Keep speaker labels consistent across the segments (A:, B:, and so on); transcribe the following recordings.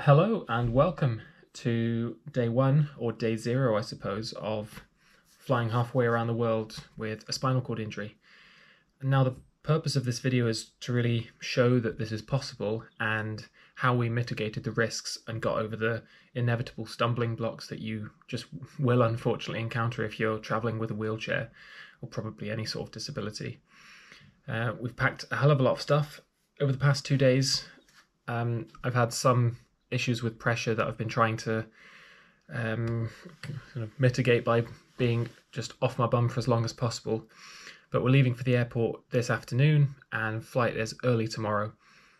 A: Hello and welcome to day one, or day zero, I suppose, of flying halfway around the world with a spinal cord injury. And now the purpose of this video is to really show that this is possible and how we mitigated the risks and got over the inevitable stumbling blocks that you just will unfortunately encounter if you're traveling with a wheelchair or probably any sort of disability. We've packed a hell of a lot of stuff over the past 2 days. I've had some issues with pressure that I've been trying to kind of mitigate by being just off my bum for as long as possible. But we're leaving for the airport this afternoon and flight is early tomorrow.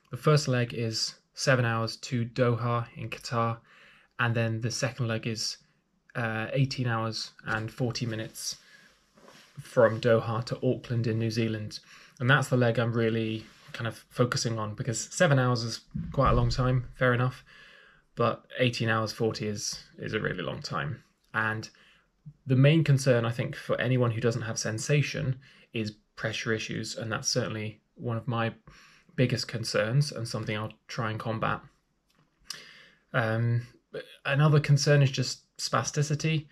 A: The first leg is 7 hours to Doha in Qatar, and then the second leg is 18 hours and 40 minutes from Doha to Auckland in New Zealand. And that's the leg I'm really kind of focusing on, because 7 hours is quite a long time, fair enough, but 18 hours 40 is a really long time. And the main concern, I think, for anyone who doesn't have sensation is pressure issues, and that's certainly one of my biggest concerns and something I'll try and combat. Another concern is just spasticity.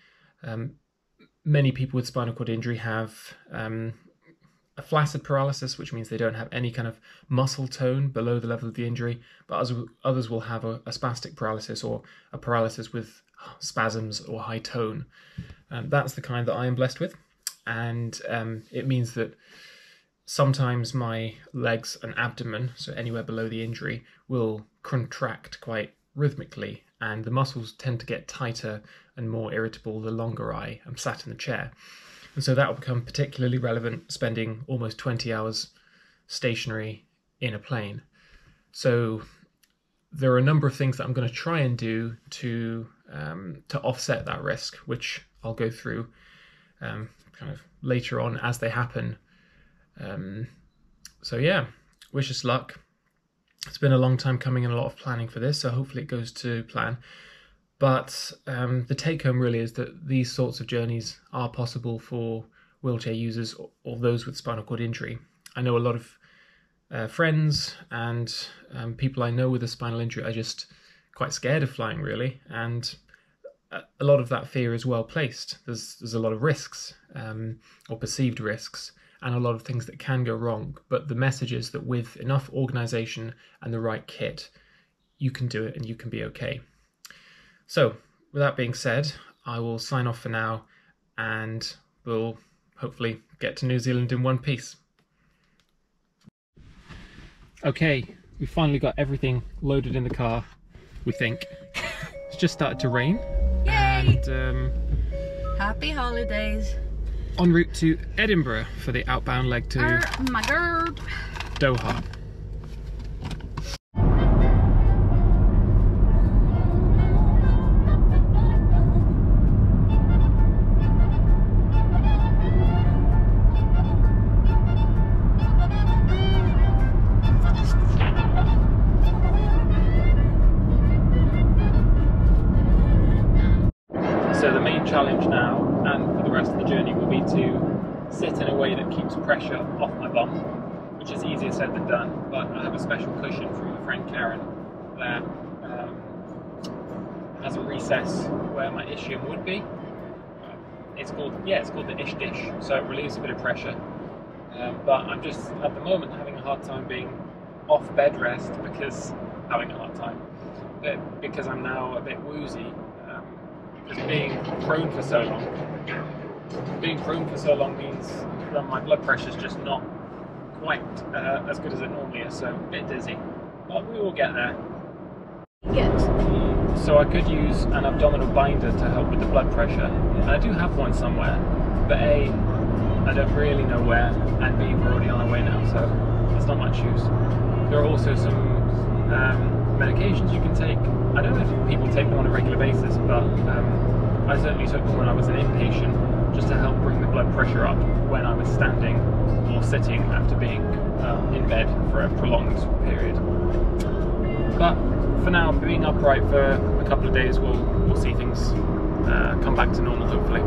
A: Many people with spinal cord injury have a flaccid paralysis, which means they don't have any kind of muscle tone below the level of the injury, but others will have a spastic paralysis, or a paralysis with spasms or high tone. That's the kind that I am blessed with, and it means that sometimes my legs and abdomen, so anywhere below the injury, will contract quite rhythmically, and the muscles tend to get tighter and more irritable the longer I am sat in the chair. And so that will become particularly relevant spending almost 20 hours stationary in a plane. So there are a number of things that I'm going to try and do to offset that risk, which I'll go through kind of later on as they happen. So yeah, wish us luck. It's been a long time coming and a lot of planning for this, so hopefully it goes to plan. But the take home really is that these sorts of journeys are possible for wheelchair users or those with spinal cord injury. I know a lot of friends and people I know with a spinal injury are just quite scared of flying, really, and a lot of that fear is well placed. There's a lot of risks, or perceived risks, and a lot of things that can go wrong. But the message is that with enough organisation and the right kit, you can do it and you can be okay. So, with that being said, I will sign off for now, and we'll hopefully get to New Zealand in one piece. Okay, we finally got everything loaded in the car, we think. It's just started to rain.
B: Yay!
A: And
B: Happy holidays.
A: en route to Edinburgh for the outbound leg to
B: Oh my god.
A: Doha. So the main challenge now, and for the rest of the journey, will be to sit in a way that keeps pressure off my bum, which is easier said than done, but I have a special cushion from my friend Karen that has a recess where my ischium would be. It's called the ish dish, so it relieves a bit of pressure. But I'm just, at the moment, having a hard time being off bed rest because I'm now a bit woozy. Because being prone for so long means that my blood pressure is just not quite as good as it normally is, so a bit dizzy, but we will get there.
B: Yes.
A: So I could use an abdominal binder to help with the blood pressure, and I do have one somewhere, but A, I don't really know where, and B, we're already on our way now, so it's not much use. There are also some medications you can take. I don't know if people take them on a regular basis, but I certainly took them when I was an inpatient, just to help bring the blood pressure up when I was standing or sitting after being in bed for a prolonged period. But for now, being upright for a couple of days, we'll see things come back to normal, hopefully.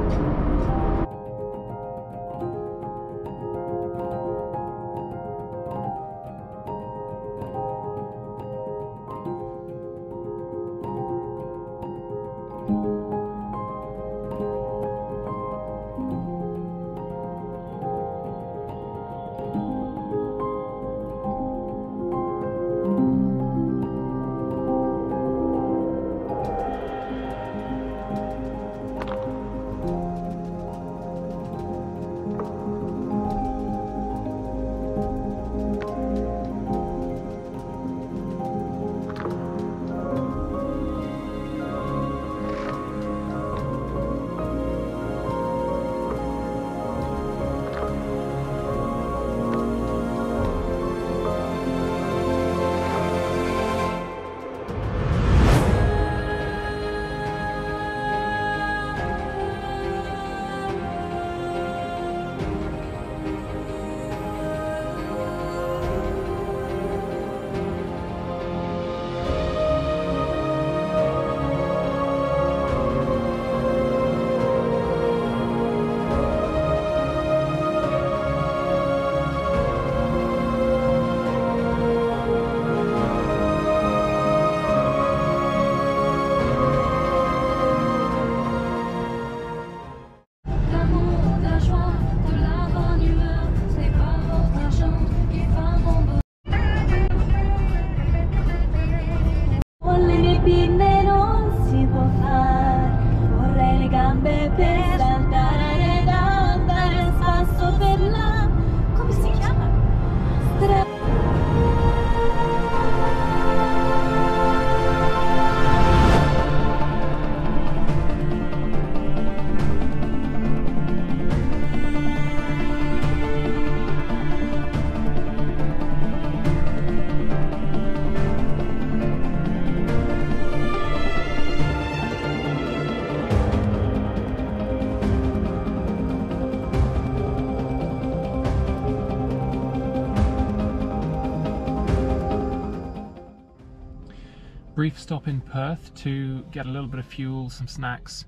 A: Brief stop in Perth to get a little bit of fuel, some snacks,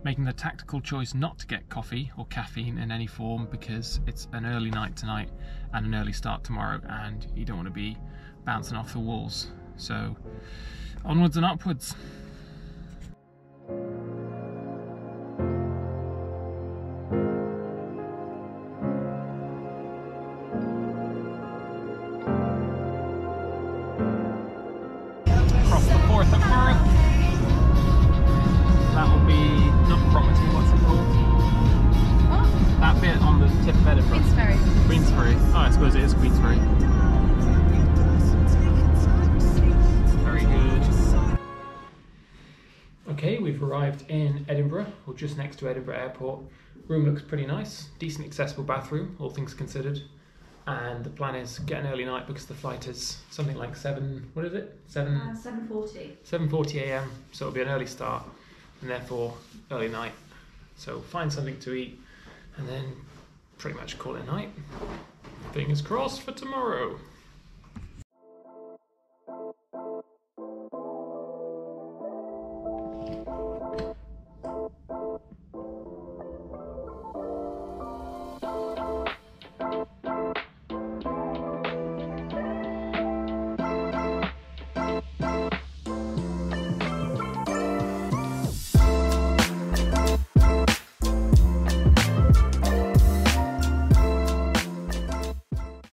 A: making the tactical choice not to get coffee or caffeine in any form because it's an early night tonight and an early start tomorrow and you don't want to be bouncing off the walls. So onwards and upwards. That will be not Cromarty, what's it called?
B: What?
A: That bit on the tip of Edinburgh.
B: Queensferry.
A: Queensferry. Oh, I suppose it is Queensferry. Very good. Okay, we've arrived in Edinburgh, or just next to Edinburgh Airport. Room looks pretty nice, decent accessible bathroom, all things considered. And the plan is get an early night because the flight is something like
B: 7:40.
A: 7:40 a.m. So it'll be an early start and therefore early night. So find something to eat and then pretty much call it a night. Fingers crossed for tomorrow.